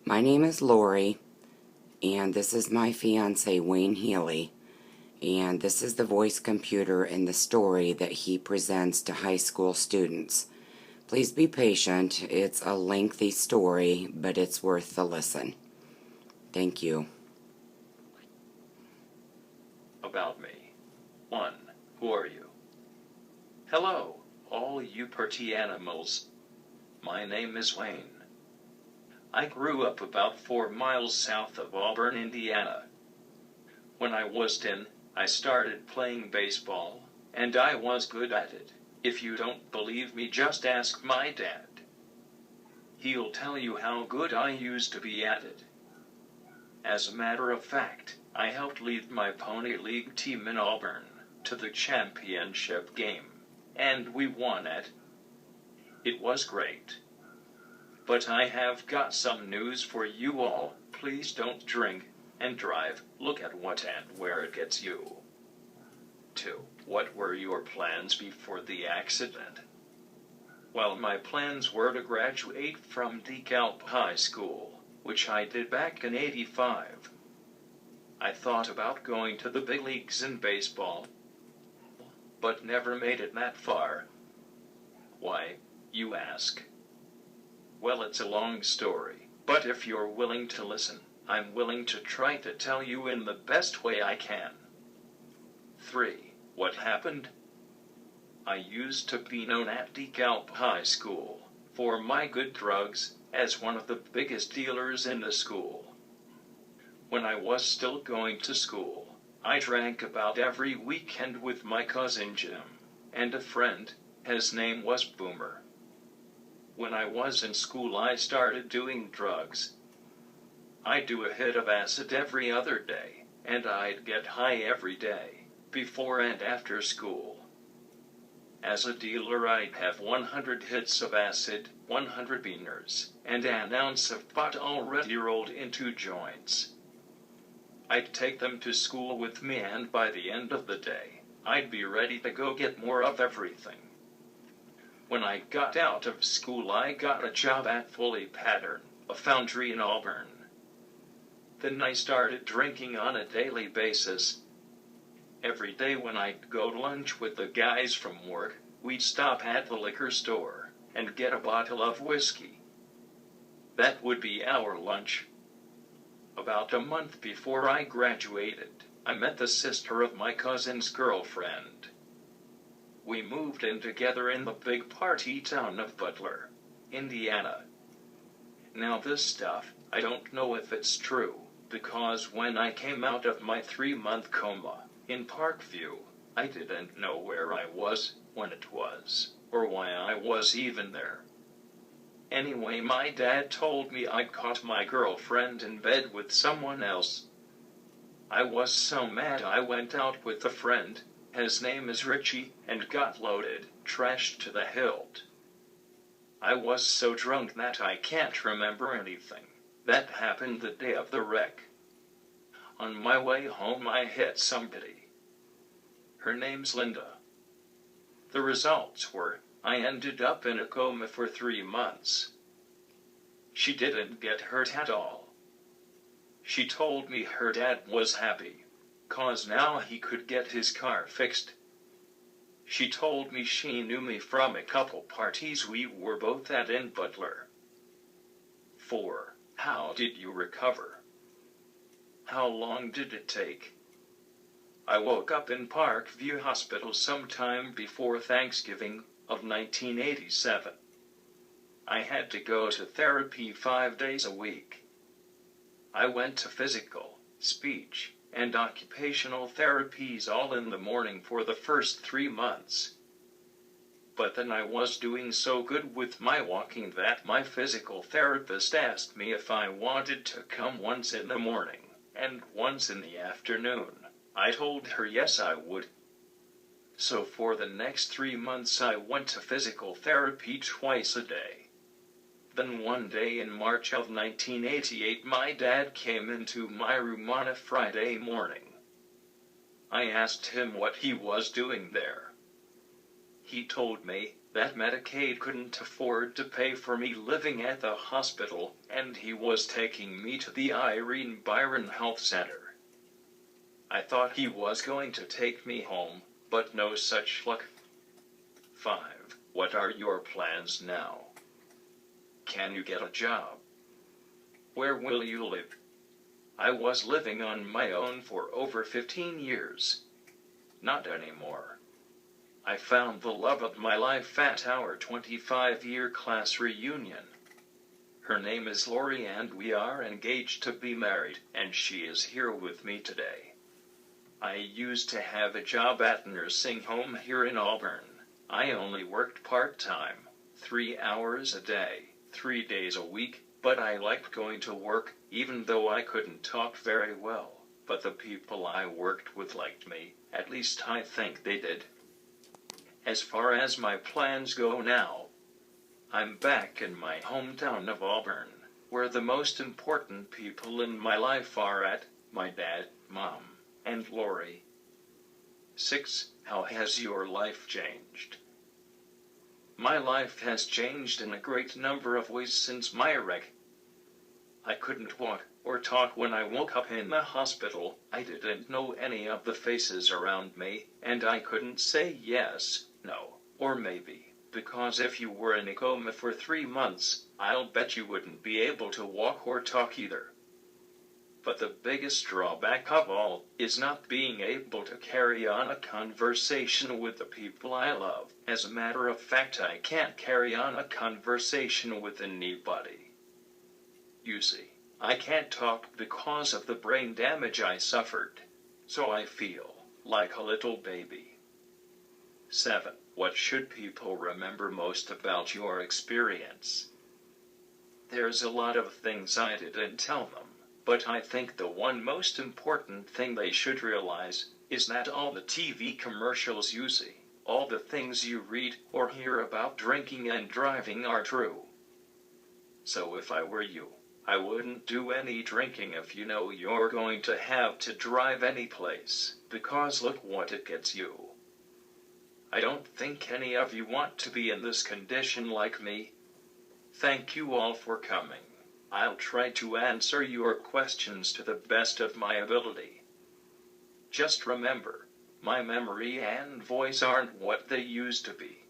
My name is Lori, and this is my fiance, Wayne Healy, and this is the voice computer in the story that he presents to high school students. Please be patient. It's a lengthy story, but it's worth the listen. Thank you. About me. 1. Who are you? Hello, all you pretty animals. My name is Wayne. I grew up about 4 miles south of Auburn, Indiana. When I was 10, I started playing baseball, and I was good at it. If you don't believe me, just ask my dad. He'll tell you how good I used to be at it. As a matter of fact, I helped lead my Pony League team in Auburn to the championship game, and we won it. It was great. But I have got some news for you all. Please don't drink and drive. Look at what and where it gets you. 2. What were your plans before the accident? Well, my plans were to graduate from DeKalb High School, which I did back in '85. I thought about going to the big leagues in baseball, but never made it that far. Why, you ask? Well, it's a long story, but if you're willing to listen, I'm willing to try to tell you in the best way I can. 3. What happened? I used to be known at DeKalb High School for my good drugs as one of the biggest dealers in the school. When I was still going to school, I drank about every weekend with my cousin Jim and a friend. His name was Boomer. When I was in school, I started doing drugs. I'd do a hit of acid every other day, and I'd get high every day, before and after school. As a dealer, I'd have 100 hits of acid, 100 beaners, and an ounce of pot already rolled into joints. I'd take them to school with me, and by the end of the day, I'd be ready to go get more of everything. When I got out of school, I got a job at Fully Pattern, a foundry in Auburn. Then I started drinking on a daily basis. Every day when I'd go to lunch with the guys from work, we'd stop at the liquor store and get a bottle of whiskey. That would be our lunch. About a month before I graduated, I met the sister of my cousin's girlfriend. We moved in together in the big party town of Butler, Indiana. Now this stuff, I don't know if it's true, because when I came out of my 3-month coma in Parkview, I didn't know where I was, when it was, or why I was even there. Anyway, my dad told me I caught my girlfriend in bed with someone else. I was so mad I went out with a friend. His name is Richie, and got loaded, trashed to the hilt. I was so drunk that I can't remember anything that happened the day of the wreck. On my way home, I hit somebody. Her name's Linda. The results were, I ended up in a coma for 3 months. She didn't get hurt at all. She told me her dad was happy, 'cause now he could get his car fixed. She told me she knew me from a couple parties we were both at in Butler. 4. How did you recover? How long did it take? I woke up in Parkview Hospital sometime before Thanksgiving of 1987. I had to go to therapy 5 days a week. I went to physical, speech, and occupational therapies all in the morning for the first 3 months. But then I was doing so good with my walking that my physical therapist asked me if I wanted to come once in the morning and once in the afternoon. I told her yes, I would. So for the next 3 months I went to physical therapy twice a day. Then one day in March of 1988, my dad came into my room on a Friday morning. I asked him what he was doing there. He told me, that Medicaid couldn't afford to pay for me living at the hospital, and he was taking me to the Irene Byron Health Center. I thought he was going to take me home, but no such luck. 5. What are your plans now? Can you get a job? Where will you live? I was living on my own for over 15 years. Not anymore. I found the love of my life at our 25-year class reunion. Her name is Lori and we are engaged to be married, and she is here with me today. I used to have a job at a nursing home here in Auburn. I only worked part-time, 3 hours a day, 3 days a week, but I liked going to work, even though I couldn't talk very well. But the people I worked with liked me, at least I think they did. As far as my plans go now, I'm back in my hometown of Auburn, where the most important people in my life are at, my dad, mom, and Lori. 6. How has your life changed? My life has changed in a great number of ways since my wreck. I couldn't walk or talk when I woke up in the hospital. I didn't know any of the faces around me, and I couldn't say yes, no, or maybe, because if you were in a coma for 3 months, I'll bet you wouldn't be able to walk or talk either. But the biggest drawback of all is not being able to carry on a conversation with the people I love. As a matter of fact, I can't carry on a conversation with anybody. You see, I can't talk because of the brain damage I suffered, so I feel like a little baby. 7. What should people remember most about your experience? There's a lot of things I didn't tell them, but I think the one most important thing they should realize is that all the TV commercials you see, all the things you read or hear about drinking and driving are true. So if I were you, I wouldn't do any drinking if you know you're going to have to drive any place, because look what it gets you. I don't think any of you want to be in this condition like me. Thank you all for coming. I'll try to answer your questions to the best of my ability. Just remember, my memory and voice aren't what they used to be.